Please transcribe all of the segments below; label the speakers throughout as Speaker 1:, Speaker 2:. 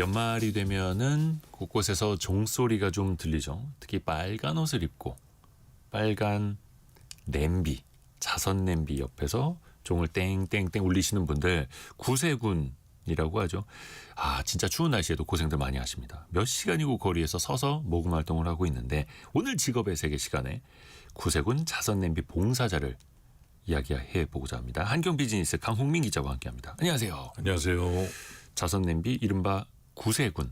Speaker 1: 연말이 되면은 곳곳에서 종소리가 좀 들리죠. 특히 빨간 옷을 입고 빨간 냄비, 자선 냄비 옆에서 종을 땡땡땡 울리시는 분들 구세군이라고 하죠. 아, 진짜 추운 날씨에도 고생들 많이 하십니다. 몇 시간이고 거리에서 서서 모금 활동을 하고 있는데 오늘 직업의 세계 시간에 구세군 자선 냄비 봉사자를 이야기해 보고자 합니다. 한경 비즈니스 강홍민 기자와 함께합니다. 안녕하세요.
Speaker 2: 안녕하세요.
Speaker 1: 자선 냄비 이른바 구세군을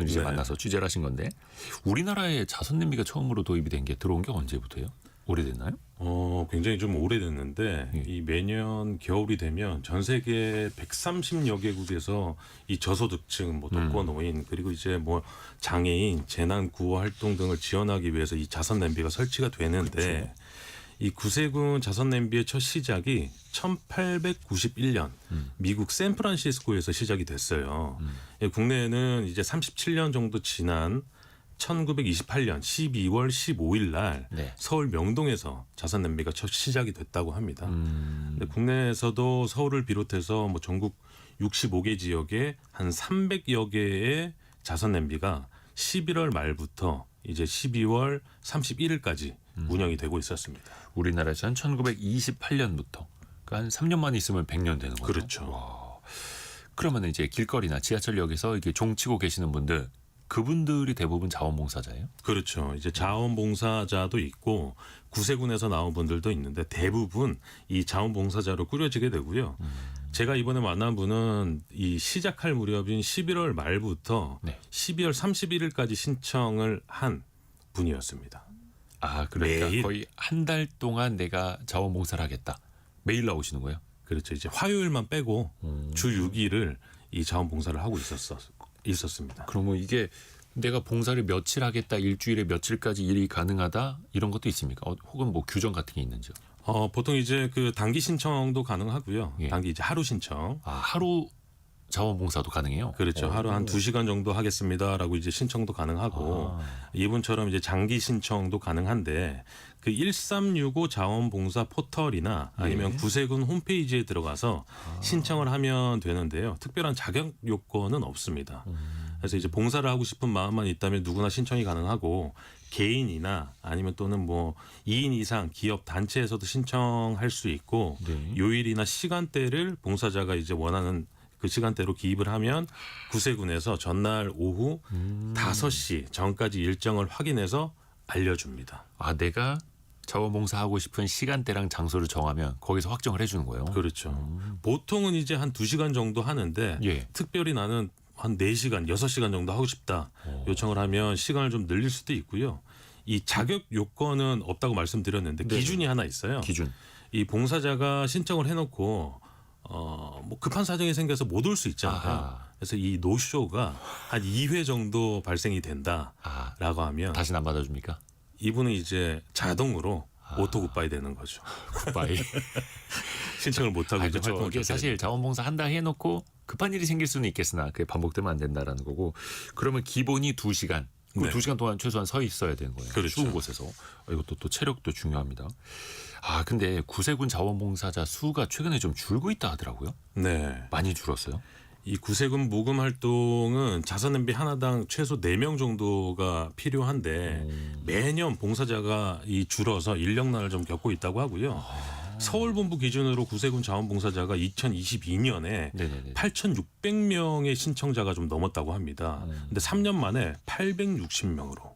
Speaker 1: 이제
Speaker 2: 네.
Speaker 1: 만나서 취재를 하신 건데 우리나라에 자선 냄비가 처음으로 도입이 된 게 들어온 게 언제부터예요? 오래됐나요?
Speaker 2: 굉장히 좀 오래됐는데
Speaker 1: 예.
Speaker 2: 이 매년 겨울이 되면 전 세계 130여 개국에서 이 저소득층, 뭐 독거노인 그리고 이제 뭐 장애인 재난 구호 활동 등을 지원하기 위해서 이 자선 냄비가 설치가 되는데 이 구세군 자선 냄비의 첫 시작이 1891년 미국 샌프란시스코에서 시작이 됐어요. 예, 국내에는 이제 37년 정도 지난 1928년 12월 15일 날
Speaker 1: 네.
Speaker 2: 서울 명동에서 자선 냄비가 첫 시작이 됐다고 합니다. 근데 국내에서도 서울을 비롯해서 뭐 전국 65개 지역에 한 300여 개의 자선 냄비가 11월 말부터 이제 12월 31일까지 운영이 되고 있었습니다.
Speaker 1: 우리나라에서는 1928년부터 그러니까 한 3년만 있으면 100년 되는 거죠.
Speaker 2: 그렇죠.
Speaker 1: 와. 그러면 이제 길거리나 지하철역에서 이렇게 종 치고 계시는 분들 그분들이 대부분 자원봉사자예요?
Speaker 2: 그렇죠. 이제 자원봉사자도 있고 구세군에서 나온 분들도 있는데 대부분 이 자원봉사자로 꾸려지게 되고요. 제가 이번에 만난 분은 이 시작할 무렵인 11월 말부터
Speaker 1: 네.
Speaker 2: 12월 31일까지 신청을 한 분이었습니다.
Speaker 1: 아, 그러니까
Speaker 2: 매일.
Speaker 1: 거의 한 달 동안 내가 자원봉사를 하겠다. 매일 나오시는 거예요?
Speaker 2: 그렇죠. 이제 화요일만 빼고 주 6일을 이 자원봉사를 하고 있었습니다.
Speaker 1: 그러면 이게 내가 봉사를 며칠 하겠다, 일주일에 며칠까지 일이 가능하다 이런 것도 있습니까? 혹은 뭐 규정 같은 게 있는지요?
Speaker 2: 보통 이제 그 단기 신청도 가능하고요.
Speaker 1: 예.
Speaker 2: 단기 이제 하루 신청.
Speaker 1: 아, 하루 자원봉사도 가능해요?
Speaker 2: 그렇죠. 하루 한 2시간 정도 하겠습니다라고 이제 신청도 가능하고 이분처럼 이제 장기 신청도 가능한데 그 1365 자원봉사 포털이나 아니면
Speaker 1: 예.
Speaker 2: 구세군 홈페이지에 들어가서 신청을 하면 되는데요. 특별한 자격 요건은 없습니다. 그래서 이제 봉사를 하고 싶은 마음만 있다면 누구나 신청이 가능하고 개인이나 아니면 또는 뭐 2인 이상 기업 단체에서도 신청할 수 있고
Speaker 1: 네.
Speaker 2: 요일이나 시간대를 봉사자가 이제 원하는 그 시간대로 기입을 하면 구세군에서 전날 오후 5시 전까지 일정을 확인해서 알려줍니다.
Speaker 1: 아, 내가 자원봉사하고 싶은 시간대랑 장소를 정하면 거기서 확정을 해주는 거예요?
Speaker 2: 그렇죠. 보통은 이제 한 2시간 정도 하는데
Speaker 1: 예.
Speaker 2: 특별히 나는 한 4시간, 6시간 정도 하고 싶다 요청을 하면 시간을 좀 늘릴 수도 있고요. 이 자격 요건은 없다고 말씀드렸는데
Speaker 1: 네.
Speaker 2: 기준이 하나 있어요.
Speaker 1: 기준.
Speaker 2: 이 봉사자가 신청을 해놓고 뭐 급한 사정이 생겨서 못 올 수 있잖아요.
Speaker 1: 아하.
Speaker 2: 그래서 이 노쇼가 한 2회 정도 발생이 된다라고 하면
Speaker 1: 다시는 안 받아줍니까?
Speaker 2: 이분은 이제 자동으로 오토 굿바이 되는 거죠.
Speaker 1: 굿바이.
Speaker 2: 신청을 못 하고 이제
Speaker 1: 그렇죠.
Speaker 2: 활동을
Speaker 1: 이게 사실 자원봉사 한다 해놓고 급한 일이 생길 수는 있겠으나 그게 반복되면 안 된다라는 거고 그러면 기본이 2시간. 그
Speaker 2: 네.
Speaker 1: 2시간 동안 최소한 서 있어야 되는 거예요.
Speaker 2: 그렇죠.
Speaker 1: 추운 곳에서. 이것도 또 체력도 중요합니다. 아, 근데 구세군 자원봉사자 수가 최근에 좀 줄고 있다 하더라고요.
Speaker 2: 네.
Speaker 1: 많이 줄었어요.
Speaker 2: 이 구세군 모금 활동은 자선 냄비 하나당 최소 4명 정도가 필요한데 매년 봉사자가 이 줄어서 인력난을 좀 겪고 있다고 하고요. 서울 본부 기준으로 구세군 자원봉사자가 2022년에
Speaker 1: 네네네.
Speaker 2: 8,600명의 신청자가 좀 넘었다고 합니다. 근데 3년 만에 860명으로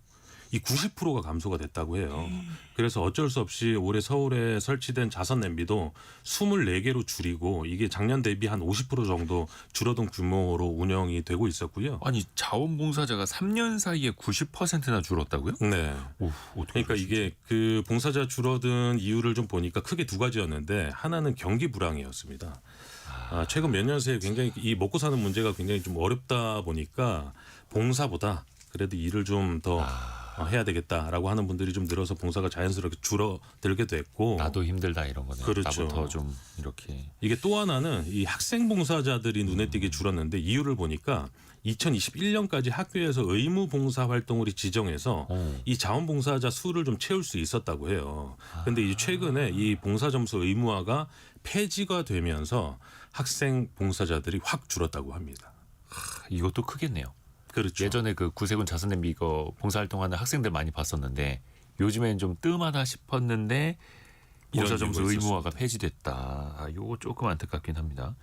Speaker 2: 이 90%가 감소가 됐다고 해요. 그래서 어쩔 수 없이 올해 서울에 설치된 자선 냄비도 24개로 줄이고 이게 작년 대비 한 50% 정도 줄어든 규모로 운영이 되고 있었고요.
Speaker 1: 아니 자원봉사자가 3년 사이에 90%나 줄었다고요?
Speaker 2: 네.
Speaker 1: 오, 어떻게
Speaker 2: 그러니까 이게 그 봉사자 줄어든 이유를 좀 보니까 크게 두 가지였는데 하나는 경기 불황이었습니다. 최근 몇 년 새에 굉장히 이 먹고 사는 문제가 굉장히 좀 어렵다 보니까 봉사보다 그래도 일을 좀 더 해야 되겠다라고 하는 분들이 좀 늘어서 봉사가 자연스럽게 줄어들게 됐고
Speaker 1: 나도 힘들다 이런 거네.
Speaker 2: 그렇죠.
Speaker 1: 나부터 좀 이렇게.
Speaker 2: 이게 또 하나는 이 학생 봉사자들이 눈에 띄게 줄었는데 이유를 보니까 2021년까지 학교에서 의무 봉사 활동을 지정해서 이 자원봉사자 수를 좀 채울 수 있었다고 해요. 그런데 이 최근에 이 봉사 점수 의무화가 폐지가 되면서 학생 봉사자들이 확 줄었다고 합니다.
Speaker 1: 이것도 크겠네요.
Speaker 2: 그렇죠.
Speaker 1: 예전에 그 구세군 자선냄비 이거 봉사활동하는 학생들 많이 봤었는데 요즘엔 좀 뜸하다 싶었는데
Speaker 2: 이런
Speaker 1: 봉사점수
Speaker 2: 이유가
Speaker 1: 의무화가
Speaker 2: 있었습니다.
Speaker 1: 폐지됐다. 요거 조금 안타깝긴 합니다.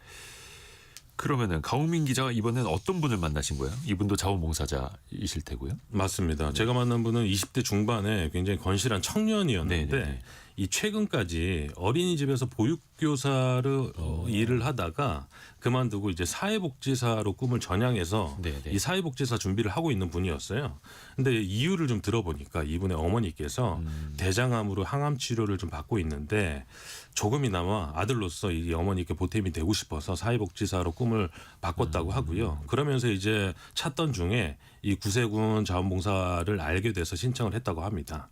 Speaker 1: 그러면은 강우민 기자가 이번엔 어떤 분을 만나신 거예요? 이분도 자원봉사자이실 테고요.
Speaker 2: 맞습니다. 제가 만난 분은 20대 중반에 굉장히 건실한 청년이었는데
Speaker 1: 네네네.
Speaker 2: 이 최근까지 어린이집에서 보육교사를 일을 하다가 그만두고 이제 사회복지사로 꿈을 전향해서
Speaker 1: 네네.
Speaker 2: 이 사회복지사 준비를 하고 있는 분이었어요. 근데 이유를 좀 들어보니까 이분의 어머니께서 대장암으로 항암 치료를 좀 받고 있는데 조금이나마 아들로서 이 어머니께 보탬이 되고 싶어서 사회복지사로 꿈을 바꿨다고 하고요. 그러면서 이제 찾던 중에 이 구세군 자원봉사를 알게 돼서 신청을 했다고 합니다.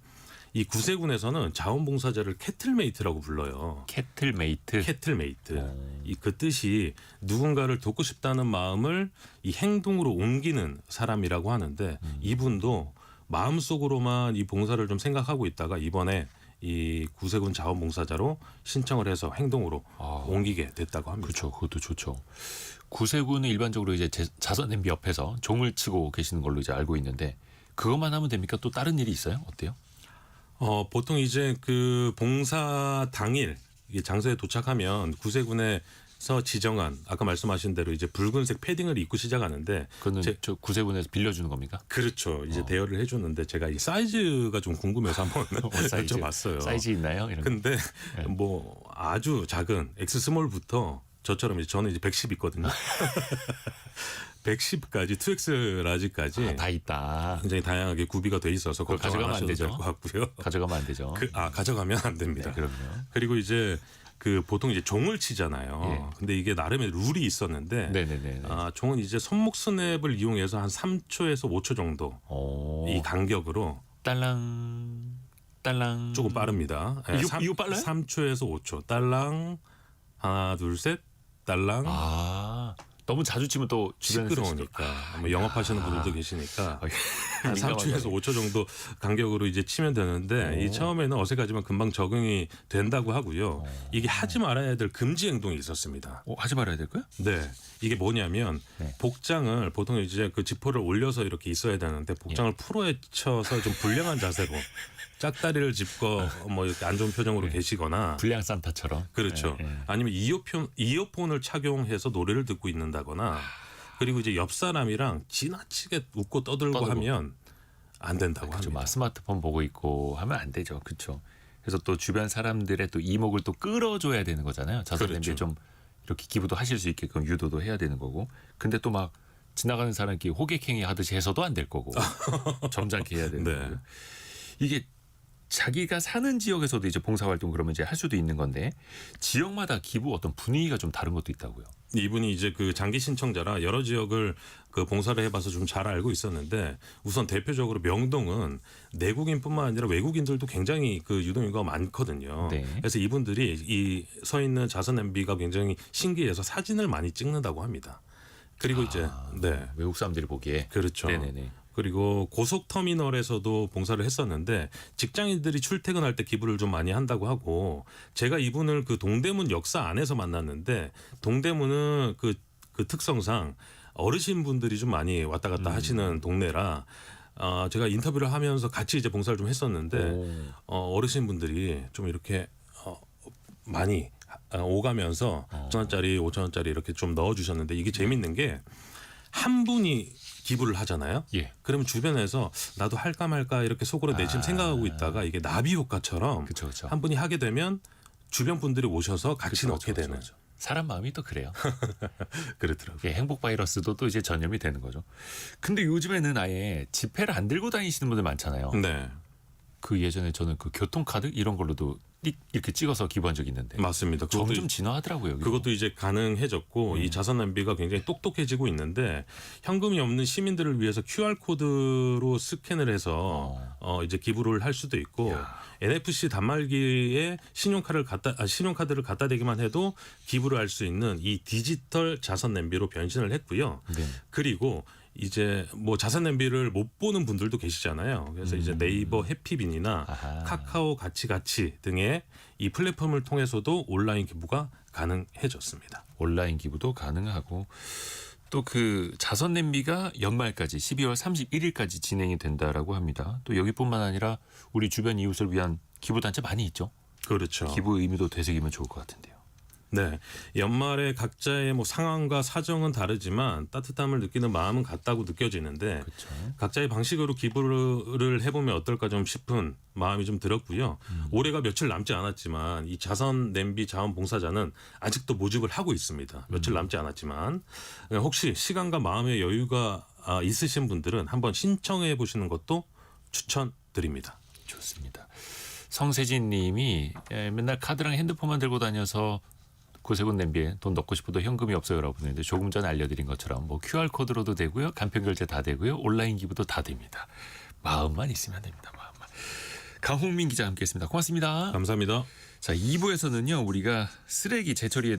Speaker 2: 이 구세군에서는 자원봉사자를 캐틀메이트라고 불러요.
Speaker 1: 캐틀메이트.
Speaker 2: 캐틀메이트. 이 그 뜻이 누군가를 돕고 싶다는 마음을 이 행동으로 옮기는 사람이라고 하는데 이분도 마음속으로만 이 봉사를 좀 생각하고 있다가 이번에 이 구세군 자원봉사자로 신청을 해서 행동으로 옮기게 됐다고 합니다.
Speaker 1: 그렇죠. 그것도 좋죠. 구세군은 일반적으로 이제 자선냄비 옆에서 종을 치고 계시는 걸로 이제 알고 있는데 그것만 하면 됩니까? 또 다른 일이 있어요? 어때요?
Speaker 2: 보통 이제 그 봉사 당일 이게 장소에 도착하면 구세군에서 지정한 아까 말씀하신 대로 이제 붉은색 패딩을 입고 시작하는데
Speaker 1: 그거는 저 구세군에서 빌려주는 겁니까?
Speaker 2: 그렇죠. 이제 대여를 해주는데 제가 이 사이즈가 좀 궁금해서 한번
Speaker 1: 사이즈.
Speaker 2: 여쭤봤어요.
Speaker 1: 사이즈 있나요? 이런 거.
Speaker 2: 근데 뭐 아주 작은 X 스몰부터 저처럼 이제 저는 이제 110 있거든요. 110까지 2X 라지까지
Speaker 1: 다 있다.
Speaker 2: 굉장히 다양하게 구비가 돼 있어서
Speaker 1: 그걸
Speaker 2: 걱정 안
Speaker 1: 가져가면 안
Speaker 2: 하셔도
Speaker 1: 되죠.
Speaker 2: 될 것 같고요.
Speaker 1: 가져가면 안 되죠.
Speaker 2: 가져가면 안 됩니다.
Speaker 1: 네, 그럼요.
Speaker 2: 그리고 이제 그 보통 이제 종을 치잖아요.
Speaker 1: 예.
Speaker 2: 근데 이게 나름의 룰이 있었는데
Speaker 1: 네네네.
Speaker 2: 종은 이제 손목 스냅을 이용해서 한 3초에서 5초 정도 이 간격으로
Speaker 1: 딸랑 딸랑
Speaker 2: 조금 빠릅니다.
Speaker 1: 이거 빨라요?
Speaker 2: 3초에서 5초. 딸랑 하나 둘 셋 딸랑
Speaker 1: 너무 자주 치면 또 주변에서
Speaker 2: 시끄러우니까 뭐 영업하시는 분들도 계시니까 한
Speaker 1: 민감하다.
Speaker 2: 3초에서 5초 정도 간격으로 이제 치면 되는데 이 처음에는 어색하지만 금방 적응이 된다고 하고요. 이게 하지 말아야 될 금지 행동이 있었습니다.
Speaker 1: 하지 말아야 될까요?
Speaker 2: 네. 이게 뭐냐면
Speaker 1: 네.
Speaker 2: 복장을 보통 이제 그 지퍼를 올려서 이렇게 있어야 되는데 복장을 풀어헤쳐서 좀 불량한 자세로 짝다리를 짚고 뭐 이렇게 안 좋은 표정으로 계시거나
Speaker 1: 불량 산타처럼.
Speaker 2: 그렇죠. 아니면 이어폰을 착용해서 노래를 듣고 있는다거나 그리고 이제 옆 사람이랑 지나치게 웃고 떠들고 하면 안 된다고
Speaker 1: 그렇죠.
Speaker 2: 합니다.
Speaker 1: 스마트폰 보고 있고 하면 안 되죠. 그렇죠. 그래서 또 주변 사람들의 또 이목을 또 끌어줘야 되는 거잖아요. 자선냄비에
Speaker 2: 그렇죠.
Speaker 1: 좀 이렇게 기부도 하실 수 있게끔 유도도 해야 되는 거고. 근데 또 막 지나가는 사람 이렇게 호객행위 하듯이 해서도 안 될 거고. 점잖게 해야 되는
Speaker 2: 네.
Speaker 1: 거고. 이게 자기가 사는 지역에서도 이제 봉사활동 그러면 이제 할 수도 있는 건데 지역마다 기부 어떤 분위기가 좀 다른 것도 있다고요.
Speaker 2: 이분이 이제 그 장기 신청자라 여러 지역을 그 봉사를 해봐서 좀 잘 알고 있었는데 우선 대표적으로 명동은 내국인뿐만 아니라 외국인들도 굉장히 그 유동인구가 많거든요.
Speaker 1: 네.
Speaker 2: 그래서 이분들이 이 서 있는 자선냄비가 굉장히 신기해서 사진을 많이 찍는다고 합니다. 그리고 이제 네
Speaker 1: 외국 사람들이 보기에.
Speaker 2: 그렇죠.
Speaker 1: 네네네.
Speaker 2: 그리고 고속터미널에서도 봉사를 했었는데 직장인들이 출퇴근할 때 기부를 좀 많이 한다고 하고 제가 이분을 그 동대문 역사 안에서 만났는데 동대문은 그 특성상 어르신분들이 좀 많이 왔다 갔다 하시는 동네라 제가 인터뷰를 하면서 같이 이제 봉사를 좀 했었는데 어르신분들이 좀 이렇게 많이 오가면서 1,000원짜리 5,000원짜리 이렇게 좀 넣어주셨는데 이게 재밌는 게 한 분이 기부를 하잖아요.
Speaker 1: 예.
Speaker 2: 그러면 주변에서 나도 할까 말까 이렇게 속으로 내심 생각하고 있다가 이게 나비 효과처럼
Speaker 1: 그쵸, 그쵸.
Speaker 2: 한 분이 하게 되면 주변 분들이 오셔서 같이 넣게 되는.
Speaker 1: 그렇죠. 사람 마음이 또 그래요.
Speaker 2: 그렇더라고요.
Speaker 1: 예, 행복 바이러스도 또 이제 전염이 되는 거죠. 근데 요즘에는 아예 지폐를 안 들고 다니시는 분들 많잖아요.
Speaker 2: 네.
Speaker 1: 그 예전에 저는 그 교통카드 이런 걸로도 이렇게 찍어서 기부한 적이 있는데
Speaker 2: 맞습니다.
Speaker 1: 점점 진화하더라고요. 여기도.
Speaker 2: 그것도 이제 가능해졌고 이 자선냄비가 굉장히 똑똑해지고 있는데 현금이 없는 시민들을 위해서 QR 코드로 스캔을 해서 이제 기부를 할 수도 있고 NFC 단말기에 신용카드를 갖다 대기만 해도 기부를 할 수 있는 이 디지털 자선냄비로 변신을 했고요.
Speaker 1: 네.
Speaker 2: 그리고 이제 뭐 자선냄비를 못 보는 분들도 계시잖아요. 그래서 이제 네이버 해피빈이나
Speaker 1: 아하.
Speaker 2: 카카오 가치가치 등의 이 플랫폼을 통해서도 온라인 기부가 가능해졌습니다.
Speaker 1: 온라인 기부도 가능하고 또 그 자선 냄비가 연말까지 12월 31일까지 진행이 된다라고 합니다. 또 여기뿐만 아니라 우리 주변 이웃을 위한 기부단체 많이 있죠.
Speaker 2: 그렇죠.
Speaker 1: 기부 의미도 되새기면 좋을 것 같은데요.
Speaker 2: 네, 연말에 각자의 뭐 상황과 사정은 다르지만 따뜻함을 느끼는 마음은 같다고 느껴지는데
Speaker 1: 그렇죠.
Speaker 2: 각자의 방식으로 기부를 해보면 어떨까 좀 싶은 마음이 좀 들었고요. 올해가 며칠 남지 않았지만 이 자선 냄비 자원봉사자는 아직도 모집을 하고 있습니다. 며칠 남지 않았지만 혹시 시간과 마음의 여유가 있으신 분들은 한번 신청해 보시는 것도 추천드립니다.
Speaker 1: 좋습니다. 성세진 님이 맨날 카드랑 핸드폰만 들고 다녀서 고세군 냄비에 돈 넣고 싶어도 현금이 없어요라고 보냈는데 조금 전에 알려드린 것처럼 뭐 QR코드로도 되고요. 간편결제 다 되고요. 온라인 기부도 다 됩니다. 마음만 있으면 됩니다. 마음만. 강홍민 기자 함께했습니다. 고맙습니다.
Speaker 2: 감사합니다.
Speaker 1: 자, 2부에서는요. 우리가 쓰레기 재처리에